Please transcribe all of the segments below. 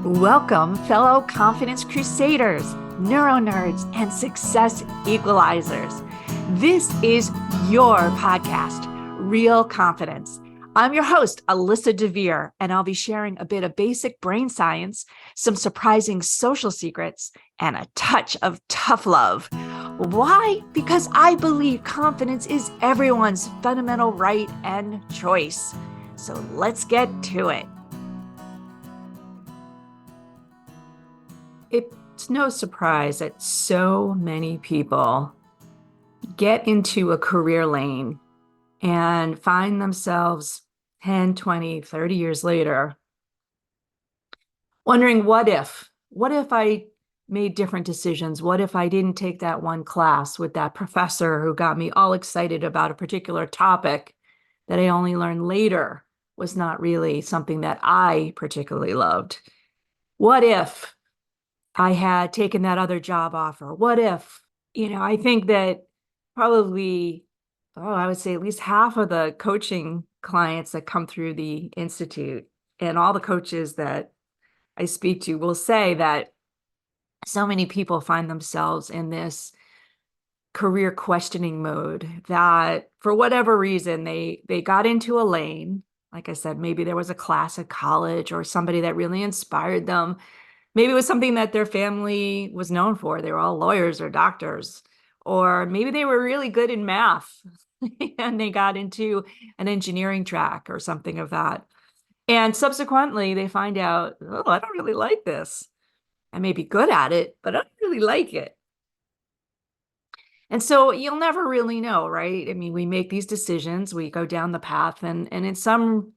Welcome, fellow confidence crusaders, neuro nerds, and success equalizers. This is your podcast, Real Confidence. I'm your host, Alyssa DeVere, and I'll be sharing a bit of basic brain science, some surprising social secrets, and a touch of tough love. Why? Because I believe confidence is everyone's fundamental right and choice. So let's get to it. It's no surprise that so many people get into a career lane and find themselves 10, 20, 30 years later wondering, what if? What if I made different decisions? What if I didn't take that one class with that professor who got me all excited about a particular topic that I only learned later was not really something that I particularly loved? What if I had taken that other job offer? What if, I think that probably, I would say at least half of the coaching clients that come through the Institute and all the coaches that I speak to will say that so many people find themselves in this career questioning mode that for whatever reason, they got into a lane. Like I said, maybe there was a class at college or somebody that really inspired them. Maybe it was something that their family was known for. They were all lawyers or doctors. Or maybe they were really good in math and they got into an engineering track or something of that. And subsequently, they find out, oh, I don't really like this. I may be good at it, but I don't really like it. And so you'll never really know, right? I mean, we make these decisions, we go down the path, and in some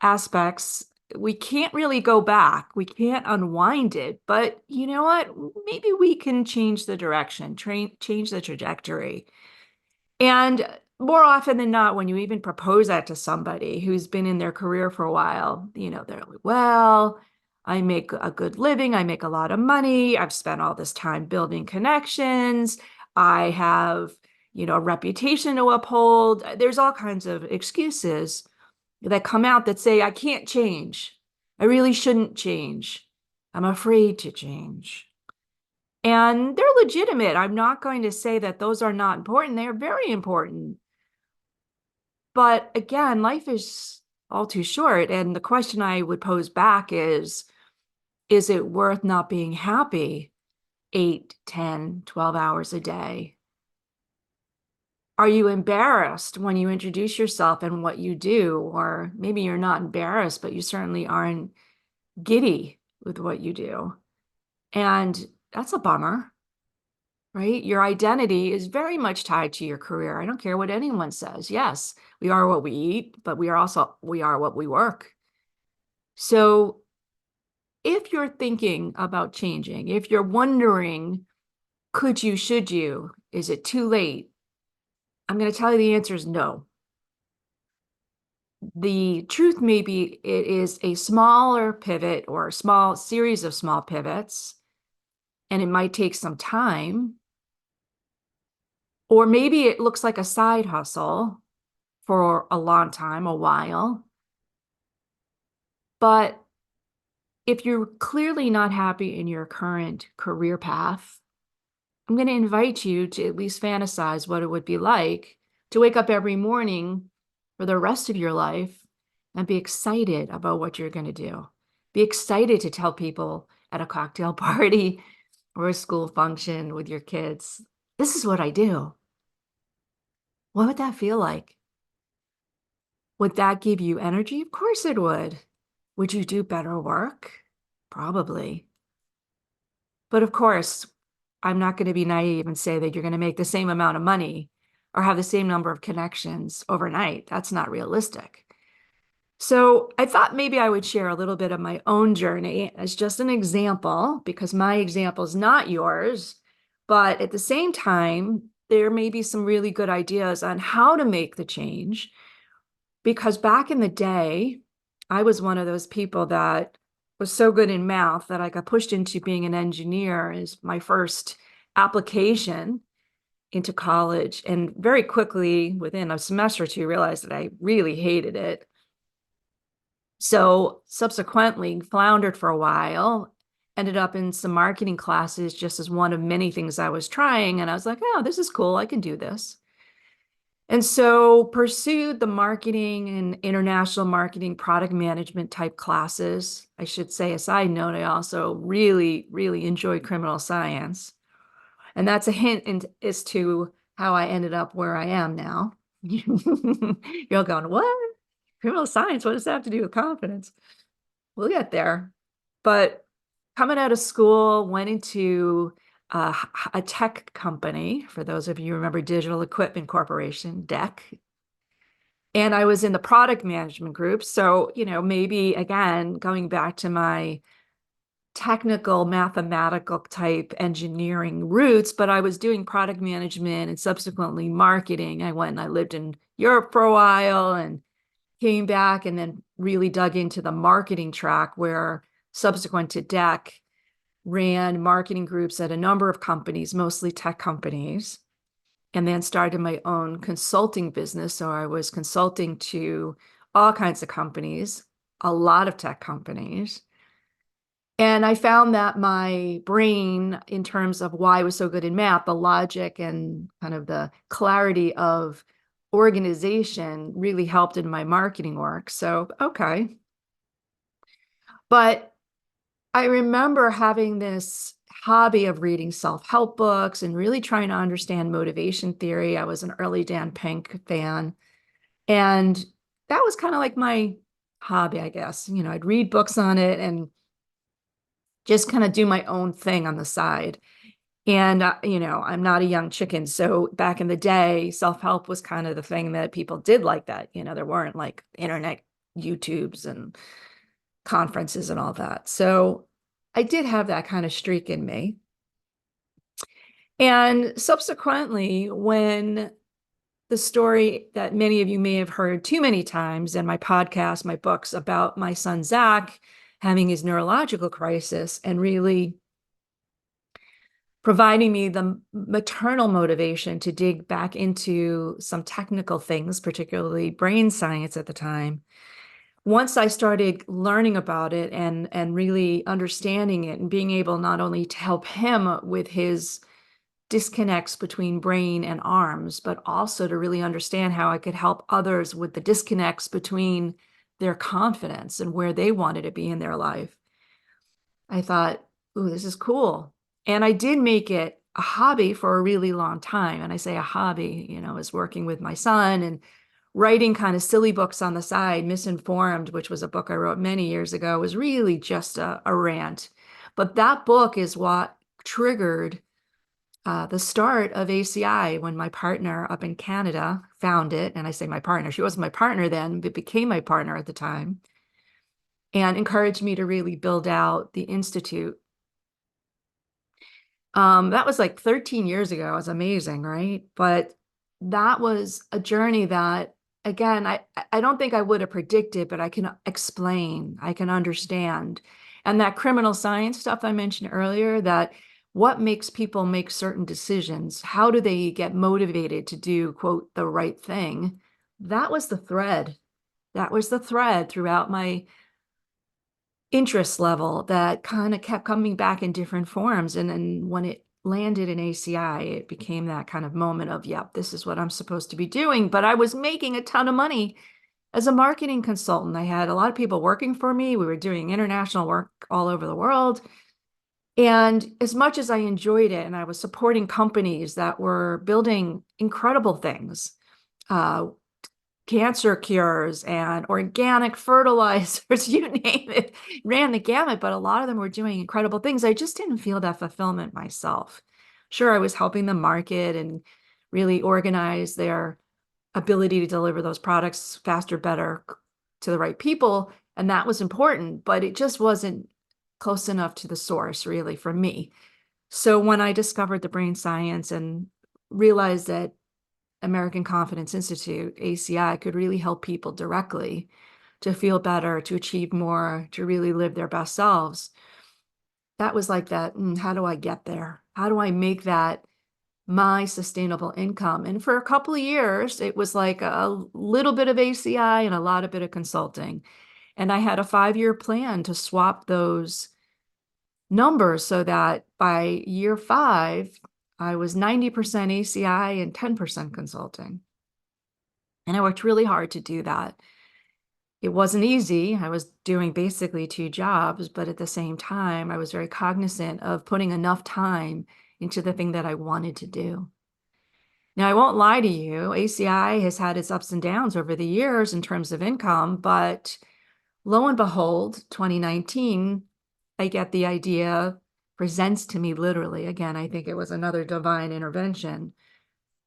aspects, we can't really go back. We can't unwind it. But you know what? Maybe we can change the direction, change the trajectory. And more often than not, when you even propose that to somebody who's been in their career for a while, they're like, well, I make a good living. I make a lot of money. I've spent all this time building connections. I have, a reputation to uphold. There's all kinds of excuses that come out that say, I can't change. I really shouldn't change. I'm afraid to change. And they're legitimate. I'm not going to say that those are not important. They're very important. But again, life is all too short. And the question I would pose back is it worth not being happy 8, 10, 12 hours a day? Are you embarrassed when you introduce yourself and what you do? Or maybe you're not embarrassed, but you certainly aren't giddy with what you do. And that's a bummer, right? Your identity is very much tied to your career. I don't care what anyone says. Yes, we are what we eat, but we are what we work. So if you're thinking about changing, if you're wondering, could you, should you, is it too late? I'm going to tell you the answer is no. The truth may be it is a smaller pivot or a small series of small pivots, and it might take some time. Or maybe it looks like a side hustle for a long time, a while. But if you're clearly not happy in your current career path, I'm going to invite you to at least fantasize what it would be like to wake up every morning for the rest of your life and be excited about what you're going to do. Be excited to tell people at a cocktail party or a school function with your kids, this is what I do. What would that feel like? Would that give you energy? Of course it would. Would you do better work? Probably. But of course, I'm not going to be naive and say that you're going to make the same amount of money or have the same number of connections overnight. That's not realistic. So I thought maybe I would share a little bit of my own journey as just an example, because my example is not yours. But at the same time, there may be some really good ideas on how to make the change. Because back in the day, I was one of those people that was so good in math that I got pushed into being an engineer as my first application into college. And very quickly, within a semester or two, realized that I really hated it. So subsequently floundered for a while, ended up in some marketing classes just as one of many things I was trying. And I was like, oh, this is cool. I can do this. And so pursued the marketing and international marketing product management type classes. I should say, a side note, I also really, really enjoy criminal science. And that's a hint as to how I ended up where I am now. You're going, what? Criminal science, what does that have to do with confidence? We'll get there. But coming out of school, went into a tech company. For those of you who remember Digital Equipment Corporation, DEC. And I was in the product management group. So, maybe again, going back to my technical, mathematical type engineering roots, but I was doing product management and subsequently marketing. I went and I lived in Europe for a while and came back and then really dug into the marketing track where subsequent to DEC ran marketing groups at a number of companies, mostly tech companies, and then started my own consulting business. So I was consulting to all kinds of companies, a lot of tech companies. And I found that my brain, in terms of why I was so good in math, the logic and kind of the clarity of organization really helped in my marketing work. So, okay. But I remember having this hobby of reading self-help books and really trying to understand motivation theory. I was an early Dan Pink fan. And that was kind of like my hobby, I guess. I'd read books on it and just kind of do my own thing on the side. And, I'm not a young chicken. So back in the day, self-help was kind of the thing that people did like that. There weren't like internet YouTubes and conferences and all that. So I did have that kind of streak in me. And subsequently, when the story that many of you may have heard too many times in my podcast, my books about my son, Zach, having his neurological crisis and really providing me the maternal motivation to dig back into some technical things, particularly brain science at the time. Once I started learning about it and really understanding it and being able not only to help him with his disconnects between brain and arms, but also to really understand how I could help others with the disconnects between their confidence and where they wanted to be in their life, I thought, ooh, this is cool. And I did make it a hobby for a really long time. And I say a hobby, is working with my son and writing kind of silly books on the side. Misinformed, which was a book I wrote many years ago, was really just a rant. But that book is what triggered the start of ACI when my partner up in Canada found it. And I say my partner, she wasn't my partner then, but became my partner at the time, and encouraged me to really build out the Institute. That was like 13 years ago. It was amazing, right? But that was a journey that, again, I don't think I would have predicted, but I can explain, I can understand. And that criminal science stuff I mentioned earlier, that what makes people make certain decisions, how do they get motivated to do, quote, the right thing? That was the thread. That was the thread throughout my interest level that kind of kept coming back in different forms. And then when it landed in ACI, it became that kind of moment of, yep, this is what I'm supposed to be doing. But I was making a ton of money as a marketing consultant. I had a lot of people working for me. We were doing international work all over the world. And as much as I enjoyed it, and I was supporting companies that were building incredible things, uh, cancer cures and organic fertilizers, you name it, ran the gamut, but a lot of them were doing incredible things. I just didn't feel that fulfillment myself. Sure, I was helping them market and really organize their ability to deliver those products faster, better to the right people. And that was important, but it just wasn't close enough to the source, really, for me. So when I discovered the brain science and realized that American Confidence Institute, ACI, could really help people directly to feel better, to achieve more, to really live their best selves. That was like that, how do I get there? How do I make that my sustainable income? And for a couple of years, it was like a little bit of ACI and a lot of bit of consulting. And I had a 5-year plan to swap those numbers so that by year 5, I was 90% ACI and 10% consulting. And I worked really hard to do that. It wasn't easy. I was doing basically 2 jobs, but at the same time, I was very cognizant of putting enough time into the thing that I wanted to do. Now, I won't lie to you, ACI has had its ups and downs over the years in terms of income, but lo and behold, 2019, I get the idea presents to me literally. Again, I think it was another divine intervention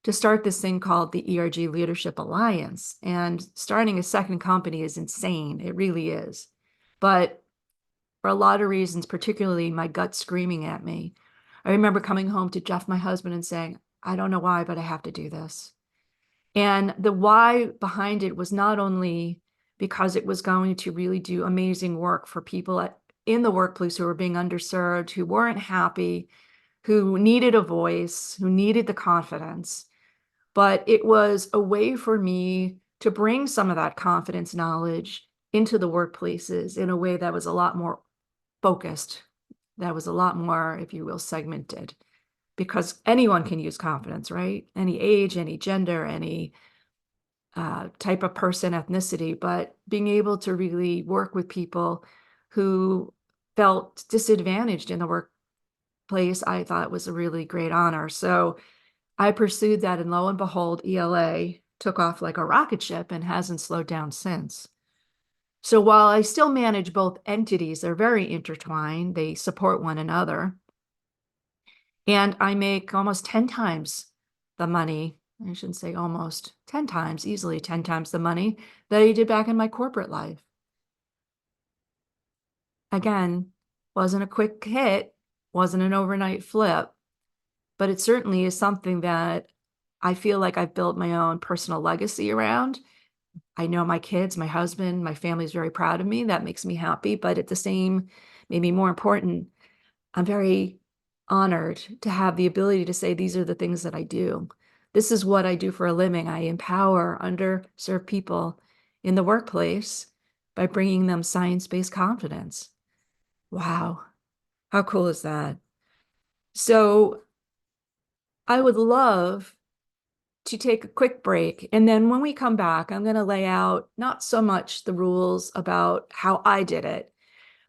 to start this thing called the ERG Leadership Alliance. And starting a second company is insane. It really is. But for a lot of reasons, particularly my gut screaming at me, I remember coming home to Jeff, my husband, and saying, I don't know why, but I have to do this. And the why behind it was not only because it was going to really do amazing work for people in the workplace who were being underserved, who weren't happy, who needed a voice, who needed the confidence, but it was a way for me to bring some of that confidence knowledge into the workplaces in a way that was a lot more focused, that was a lot more, if you will, segmented, because anyone can use confidence, right? Any age, any gender, any type of person, ethnicity, but being able to really work with people who felt disadvantaged in the workplace, I thought was a really great honor. So I pursued that, and lo and behold, ELA took off like a rocket ship and hasn't slowed down since. So while I still manage both entities, they're very intertwined, they support one another. And I make almost 10 times the money, I shouldn't say almost, 10 times, easily 10 times the money that I did back in my corporate life. Again, wasn't a quick hit, wasn't an overnight flip, but it certainly is something that I feel like I've built my own personal legacy around. I know my kids, my husband, my family's very proud of me. That makes me happy. But at the same, maybe more important, I'm very honored to have the ability to say, these are the things that I do. This is what I do for a living. I empower underserved people in the workplace by bringing them science-based confidence. Wow. How cool is that? So I would love to take a quick break. And then when we come back, I'm going to lay out not so much the rules about how I did it,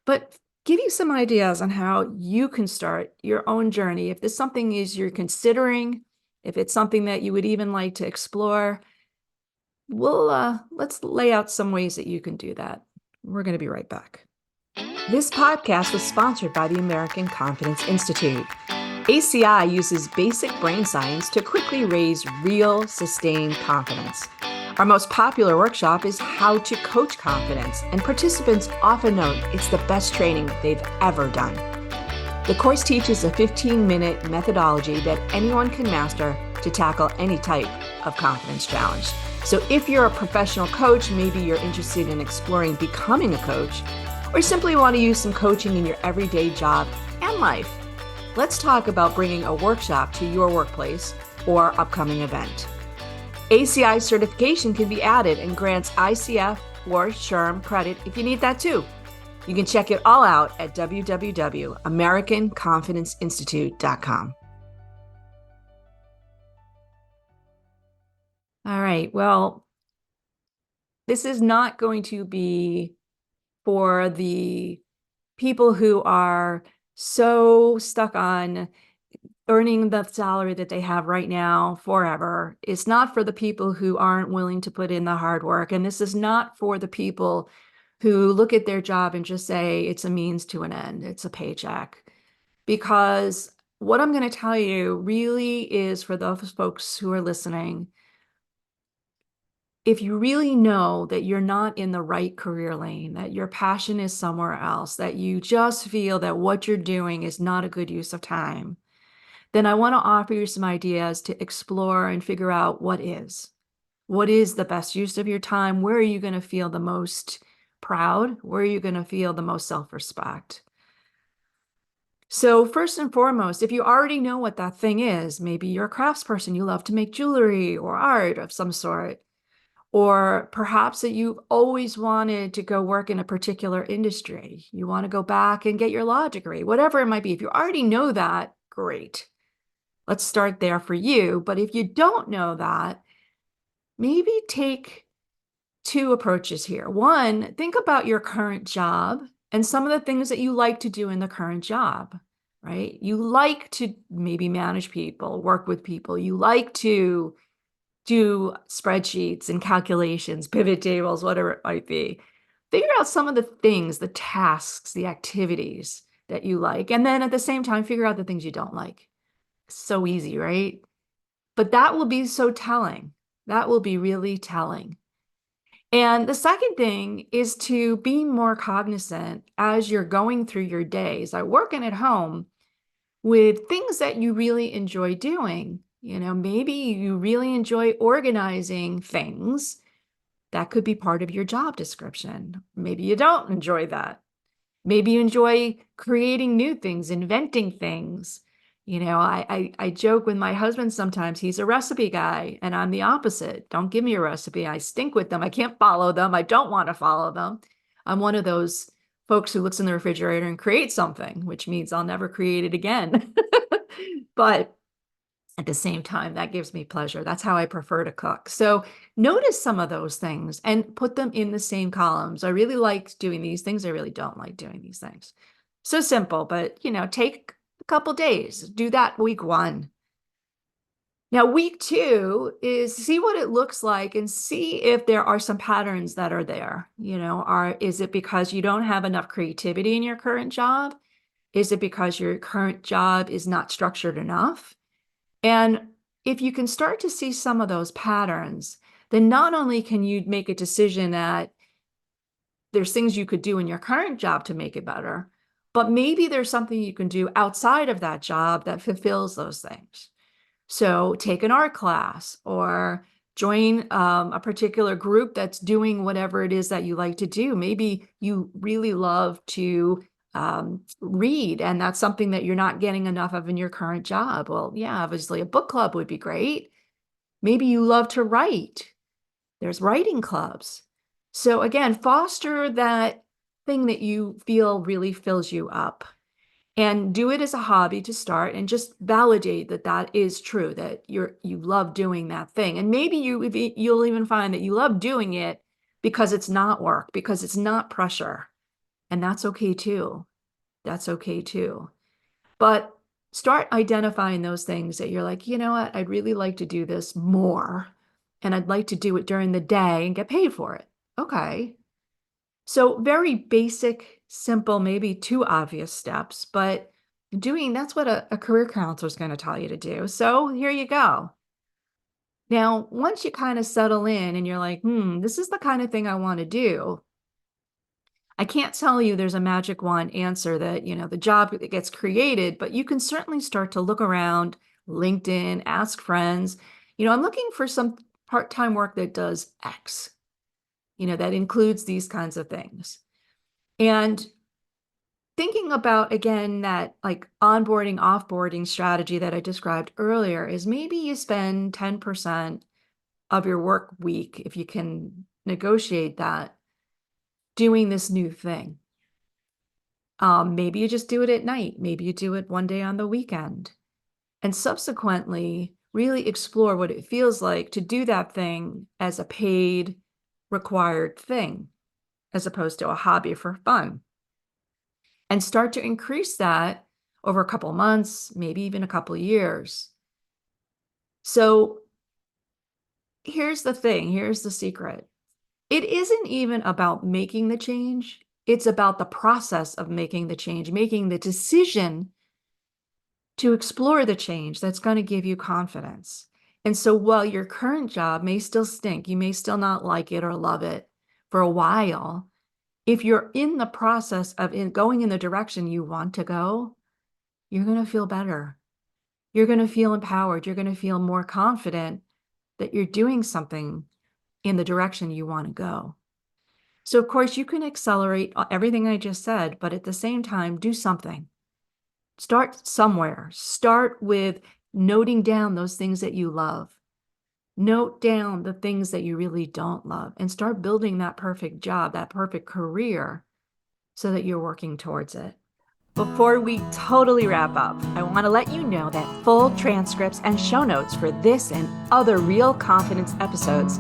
but give you some ideas on how you can start your own journey. If this something is you're considering, if it's something that you would even like to explore, let's lay out some ways that you can do that. We're going to be right back. This podcast was sponsored by the American Confidence Institute. ACI uses basic brain science to quickly raise real, sustained confidence. Our most popular workshop is How to Coach Confidence, and participants often note it's the best training they've ever done. The course teaches a 15-minute methodology that anyone can master to tackle any type of confidence challenge. So if you're a professional coach, maybe you're interested in exploring becoming a coach, or simply want to use some coaching in your everyday job and life, let's talk about bringing a workshop to your workplace or upcoming event. ACI certification can be added and grants ICF or SHRM credit if you need that too. You can check it all out at www.americanconfidenceinstitute.com. All right, well, this is not going to be for the people who are so stuck on earning the salary that they have right now forever. It's not for the people who aren't willing to put in the hard work. And this is not for the people who look at their job and just say it's a means to an end, it's a paycheck. Because what I'm going to tell you really is for those folks who are listening. If you really know that you're not in the right career lane, that your passion is somewhere else, that you just feel that what you're doing is not a good use of time, then I want to offer you some ideas to explore and figure out what is. What is the best use of your time? Where are you going to feel the most proud? Where are you going to feel the most self-respect? So first and foremost, if you already know what that thing is, maybe you're a craftsperson, you love to make jewelry or art of some sort, Or perhaps that you've always wanted to go work in a particular industry. You want to go back and get your law degree, whatever it might be. If you already know that, great. Let's start there for you. But if you don't know that, maybe take two approaches here. One, think about your current job and some of the things that you like to do in the current job, right? You like to maybe manage people, work with people. You like to do spreadsheets and calculations, pivot tables, whatever it might be. Figure out some of the things, the tasks, the activities that you like. And then at the same time, figure out the things you don't like. So easy, right? But that will be so telling. That will be really telling. And the second thing is to be more cognizant as you're going through your days. I working at home with things that you really enjoy doing. You know, maybe you really enjoy organizing things. That could be part of your job description. Maybe you don't enjoy that. Maybe you enjoy creating new things, inventing things. You know, I joke with my husband sometimes. He's a recipe guy, and I'm the opposite. Don't give me a recipe. I stink with them. I can't follow them. I don't want to follow them. I'm one of those folks who looks in the refrigerator and creates something, which means I'll never create it again. But at the same time, that gives me pleasure. That's how I prefer to cook. So notice some of those things and put them in the same columns. I really like doing these things. I really don't like doing these things. So simple, but take a couple days. Do that week 1. Now, week 2 is see what it looks like and see if there are some patterns that are there. Is it because you don't have enough creativity in your current job? Is it because your current job is not structured enough? And if you can start to see some of those patterns, then not only can you make a decision that there's things you could do in your current job to make it better, but maybe there's something you can do outside of that job that fulfills those things. So take an art class or join a particular group that's doing whatever it is that you like to do. Maybe you really love to read, and that's something that you're not getting enough of in your current job. Well, yeah, obviously a book club would be great. Maybe you love to write. There's writing clubs. So again, foster that thing that you feel really fills you up and do it as a hobby to start and just validate that that is true, that you love doing that thing. And maybe you'll even find that you love doing it because it's not work, because it's not pressure. And that's okay too. That's okay too. But start identifying those things that you're like, you know what, I'd really like to do this more. And I'd like to do it during the day and get paid for it. Okay. So very basic, simple, maybe too obvious steps, but that's what a career counselor is going to tell you to do. So here you go. Now, once you kind of settle in and you're like, this is the kind of thing I want to do, I can't tell you there's a magic wand answer that, the job that gets created, but you can certainly start to look around LinkedIn, ask friends. I'm looking for some part-time work that does X, that includes these kinds of things. And thinking about, again, that like onboarding, offboarding strategy that I described earlier is maybe you spend 10% of your work week, if you can negotiate that, doing this new thing. Maybe you just do it at night. Maybe you do it one day on the weekend. And subsequently, really explore what it feels like to do that thing as a paid, required thing, as opposed to a hobby for fun. And start to increase that over a couple of months, maybe even a couple of years. So here's the thing, here's the secret. It isn't even about making the change. It's about the process of making the change, making the decision to explore the change that's going to give you confidence. And so while your current job may still stink, you may still not like it or love it for a while, if you're in the process of going in the direction you want to go, you're going to feel better. You're going to feel empowered. You're going to feel more confident that you're doing something in the direction you want to go. So, of course, you can accelerate everything I just said, but at the same time, do something. Start somewhere. Start with noting down those things that you love. Note down the things that you really don't love and start building that perfect job, that perfect career, so that you're working towards it. Before we totally wrap up, I want to let you know that full transcripts and show notes for this and other Real Confidence episodes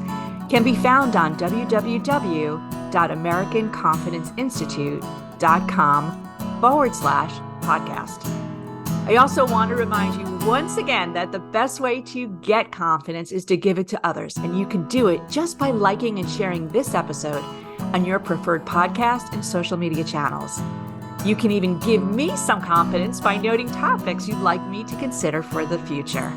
can be found on www.americanconfidenceinstitute.com/podcast. I also want to remind you once again that the best way to get confidence is to give it to others, and you can do it just by liking and sharing this episode on your preferred podcast and social media channels. You can even give me some confidence by noting topics you'd like me to consider for the future.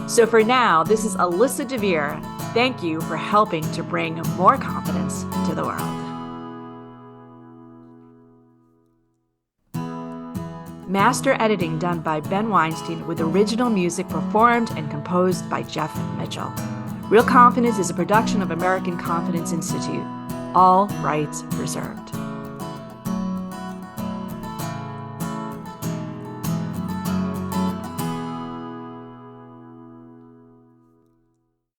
So for now, this is Alyssa DeVere. Thank you for helping to bring more confidence to the world. Master editing done by Ben Weinstein with original music performed and composed by Jeff Mitchell. Real Confidence is a production of American Confidence Institute. All rights reserved.